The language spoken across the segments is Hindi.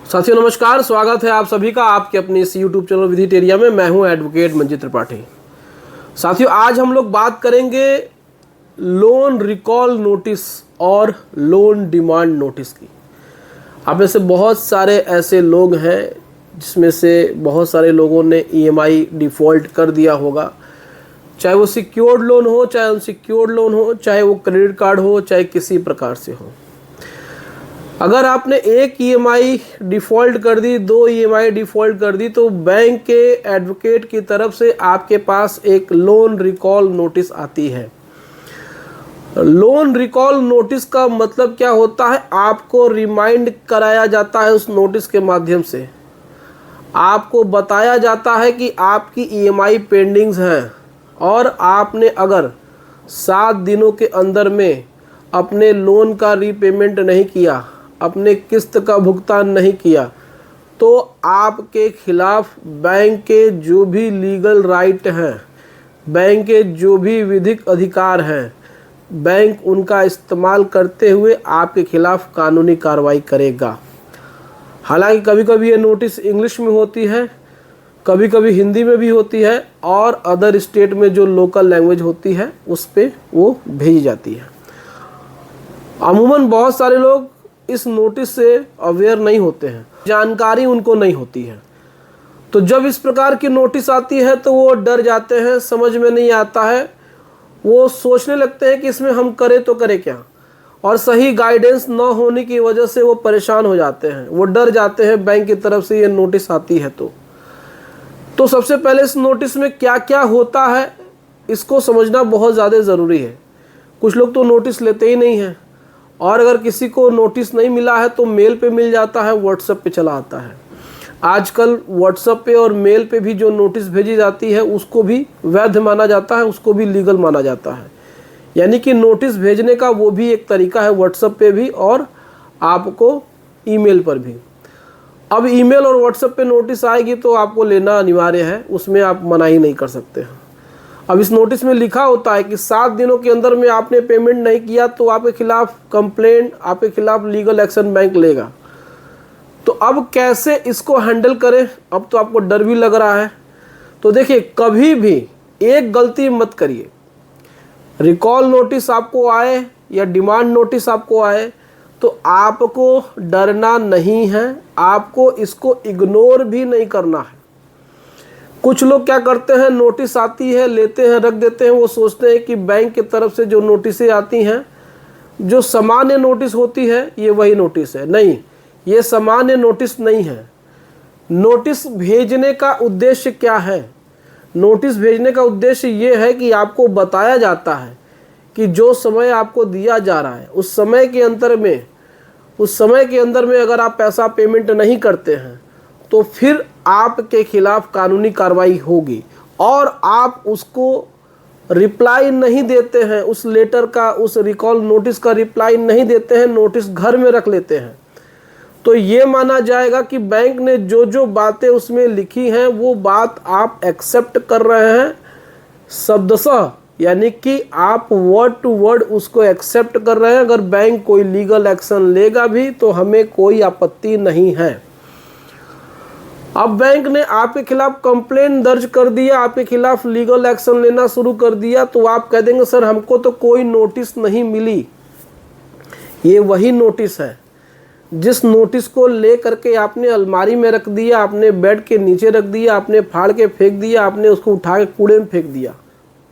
साथियों नमस्कार, स्वागत है आप सभी का आपके अपने इस यूट्यूब चैनल विधिटेरिया में। मैं हूं एडवोकेट मंजीत त्रिपाठी। साथियों आज हम लोग बात करेंगे लोन रिकॉल नोटिस और लोन डिमांड नोटिस की। आप में से बहुत सारे ऐसे लोग हैं जिसमें से बहुत सारे लोगों ने ईएमआई डिफ़ॉल्ट कर दिया होगा, चाहे वो सिक्योर्ड लोन हो, चाहे अनसिक्योर्ड लोन हो, चाहे वो क्रेडिट कार्ड हो, चाहे किसी प्रकार से हो। अगर आपने एक ईएमआई डिफ़ॉल्ट कर दी, दो ईएमआई डिफ़ॉल्ट कर दी, तो बैंक के एडवोकेट की तरफ से आपके पास एक लोन रिकॉल नोटिस आती है। लोन रिकॉल नोटिस का मतलब क्या होता है? आपको रिमाइंड कराया जाता है उस नोटिस के माध्यम से। आपको बताया जाता है कि आपकी ईएमआई पेंडिंग्स हैं और आपने अगर 7 दिनों के अंदर में अपने लोन का रीपेमेंट नहीं किया, अपने किस्त का भुगतान नहीं किया, तो आपके खिलाफ बैंक के जो भी लीगल राइट हैं, बैंक के जो भी विधिक अधिकार हैं, बैंक उनका इस्तेमाल करते हुए आपके खिलाफ कानूनी कार्रवाई करेगा। हालांकि कभी कभी ये नोटिस इंग्लिश में होती है, कभी कभी हिंदी में भी होती है और अदर स्टेट में जो लोकल लैंग्वेज होती है उस पर वो भेजी जाती है। अमूमन बहुत सारे लोग इस नोटिस से अवेयर नहीं होते हैं, जानकारी उनको नहीं होती है। तो जब इस प्रकार की नोटिस आती है तो वो डर जाते हैं, समझ में नहीं आता है, वो सोचने लगते हैं कि इसमें हम करें तो करें क्या, और सही गाइडेंस न होने की वजह से वो परेशान हो जाते हैं, वो डर जाते हैं बैंक की तरफ से ये नोटिस आती है। तो सबसे पहले इस नोटिस में क्या क्या होता है इसको समझना बहुत ज़्यादा ज़रूरी है। कुछ लोग तो नोटिस लेते ही नहीं हैं, और अगर किसी को नोटिस नहीं मिला है तो मेल पे मिल जाता है, व्हाट्सएप पे चला आता है। आजकल व्हाट्सएप पे और मेल पे भी जो नोटिस भेजी जाती है उसको भी वैध माना जाता है, उसको भी लीगल माना जाता है। यानी कि नोटिस भेजने का वो भी एक तरीका है, व्हाट्सएप पे भी और आपको ईमेल पर भी। अब ईमेल और व्हाट्सएप पे नोटिस आएगी तो आपको लेना अनिवार्य है, उसमें आप मना ही नहीं कर सकते हैं। अब इस नोटिस में लिखा होता है कि 7 दिनों के अंदर में आपने पेमेंट नहीं किया तो आपके खिलाफ कंप्लेंट, आपके खिलाफ लीगल एक्शन बैंक लेगा। तो अब कैसे इसको हैंडल करें? अब तो आपको डर भी लग रहा है। तो देखिए, कभी भी एक गलती मत करिए। रिकॉल नोटिस आपको आए या डिमांड नोटिस आपको आए तो आपको डरना नहीं है, आपको इसको इग्नोर भी नहीं करना है। कुछ लोग क्या करते हैं, नोटिस आती है, लेते हैं, रख देते हैं। वो सोचते हैं कि बैंक की तरफ से जो नोटिसें आती हैं, जो सामान्य नोटिस होती है, ये वही नोटिस है। नहीं, ये सामान्य नोटिस नहीं है। नोटिस भेजने का उद्देश्य क्या है? नोटिस भेजने का उद्देश्य ये है कि आपको बताया जाता है कि जो समय आपको दिया जा रहा है उस समय के अंदर में अगर आप पैसा पेमेंट नहीं करते हैं तो फिर आपके खिलाफ कानूनी कार्रवाई होगी, और आप उसको रिप्लाई नहीं देते हैं, उस लेटर का, उस रिकॉल नोटिस का रिप्लाई नहीं देते हैं, नोटिस घर में रख लेते हैं, तो ये माना जाएगा कि बैंक ने जो जो बातें उसमें लिखी हैं वो बात आप एक्सेप्ट कर रहे हैं शब्दशः, यानी कि आप वर्ड टू वर्ड उसको एक्सेप्ट कर रहे हैं। अगर बैंक कोई लीगल एक्शन लेगा भी तो हमें कोई आपत्ति नहीं है। अब बैंक ने आपके खिलाफ कंप्लेंट दर्ज कर दिया, आपके खिलाफ लीगल एक्शन लेना शुरू कर दिया, तो आप कह देंगे सर हमको तो कोई नोटिस नहीं मिली। ये वही नोटिस है जिस नोटिस को ले करके आपने अलमारी में रख दिया, आपने बेड के नीचे रख दिया, आपने फाड़ के फेंक दिया, आपने उसको उठा के कूड़े में फेंक दिया,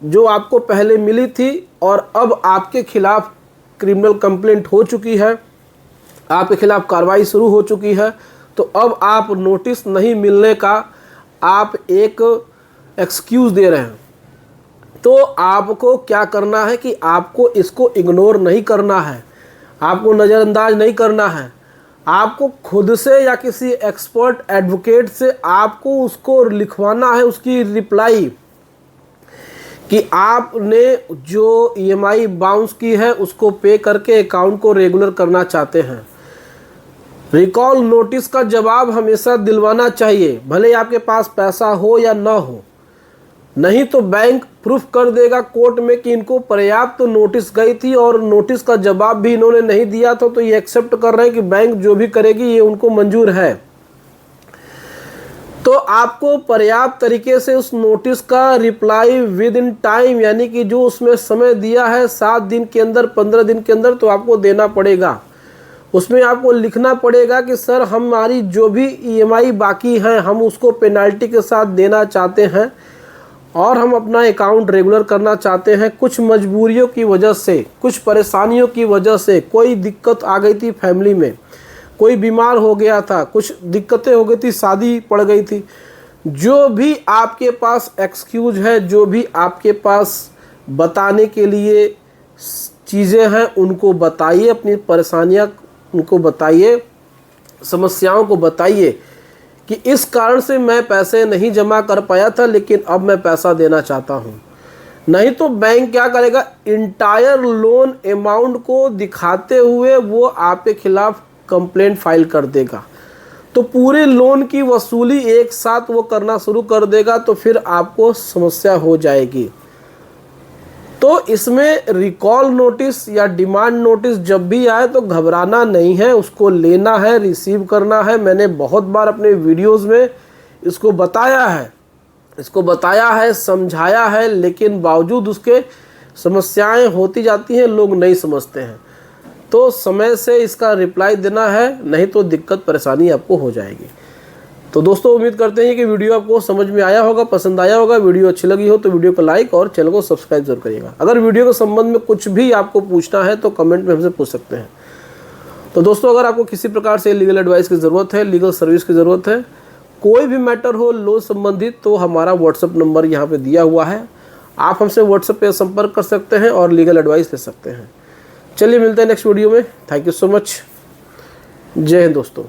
जो आपको पहले मिली थी, और अब आपके खिलाफ क्रिमिनल कंप्लेंट हो चुकी है, आपके खिलाफ कार्रवाई शुरू हो चुकी है। तो अब आप नोटिस नहीं मिलने का आप एक एक्सक्यूज़ दे रहे हैं। तो आपको क्या करना है कि आपको इसको इग्नोर नहीं करना है, आपको नज़रअंदाज नहीं करना है। आपको खुद से या किसी एक्सपर्ट एडवोकेट से आपको उसको लिखवाना है, उसकी रिप्लाई, कि आपने जो ईएमआई बाउंस की है उसको पे करके अकाउंट को रेगुलर करना चाहते हैं। रिकॉल नोटिस का जवाब हमेशा दिलवाना चाहिए, भले आपके पास पैसा हो या ना हो। नहीं तो बैंक प्रूफ कर देगा कोर्ट में कि इनको पर्याप्त नोटिस गई थी और नोटिस का जवाब भी इन्होंने नहीं दिया था, तो ये एक्सेप्ट कर रहे हैं कि बैंक जो भी करेगी ये उनको मंजूर है। तो आपको पर्याप्त तरीके से उस नोटिस का रिप्लाई विद इन टाइम, यानी कि जो उसमें समय दिया है 7 दिन के अंदर, 15 दिन के अंदर, तो आपको देना पड़ेगा। उसमें आपको लिखना पड़ेगा कि सर हमारी जो भी ईएमआई बाकी है हम उसको पेनाल्टी के साथ देना चाहते हैं और हम अपना अकाउंट रेगुलर करना चाहते हैं। कुछ मजबूरियों की वजह से, कुछ परेशानियों की वजह से, कोई दिक्कत आ गई थी फैमिली में, कोई बीमार हो गया था, कुछ दिक्कतें हो गई थी, शादी पड़ गई थी, जो भी आपके पास एक्सक्यूज़ है, जो भी आपके पास बताने के लिए चीज़ें हैं उनको बताइए, अपनी परेशानियां उनको बताइए, समस्याओं को बताइए कि इस कारण से मैं पैसे नहीं जमा कर पाया था लेकिन अब मैं पैसा देना चाहता हूँ। नहीं तो बैंक क्या करेगा, इंटायर लोन अमाउंट को दिखाते हुए वो आपके खिलाफ कंप्लेंट फाइल कर देगा। तो पूरे लोन की वसूली एक साथ वो करना शुरू कर देगा, तो फिर आपको समस्या हो जाएगी। तो इसमें रिकॉल नोटिस या डिमांड नोटिस जब भी आए तो घबराना नहीं है, उसको लेना है, रिसीव करना है। मैंने बहुत बार अपने वीडियोस में इसको बताया है, समझाया है, लेकिन बावजूद उसके समस्याएं होती जाती हैं, लोग नहीं समझते हैं। तो समय से इसका रिप्लाई देना है, नहीं तो दिक्कत परेशानी आपको हो जाएगी। तो दोस्तों उम्मीद करते हैं कि वीडियो आपको समझ में आया होगा, पसंद आया होगा। वीडियो अच्छी लगी हो तो वीडियो को लाइक और चैनल को सब्सक्राइब जरूर करिएगा। अगर वीडियो के संबंध में कुछ भी आपको पूछना है तो कमेंट में हमसे पूछ सकते हैं। तो दोस्तों अगर आपको किसी प्रकार से लीगल एडवाइस की ज़रूरत है, लीगल सर्विस की ज़रूरत है, कोई भी मैटर हो लोन संबंधित, तो हमारा व्हाट्सअप नंबर यहाँ पर दिया हुआ है। आप हमसे व्हाट्सएप पर संपर्क कर सकते हैं और लीगल एडवाइस ले सकते हैं। चलिए मिलते हैं नेक्स्ट वीडियो में। Thank you so much. जय हिंद दोस्तों।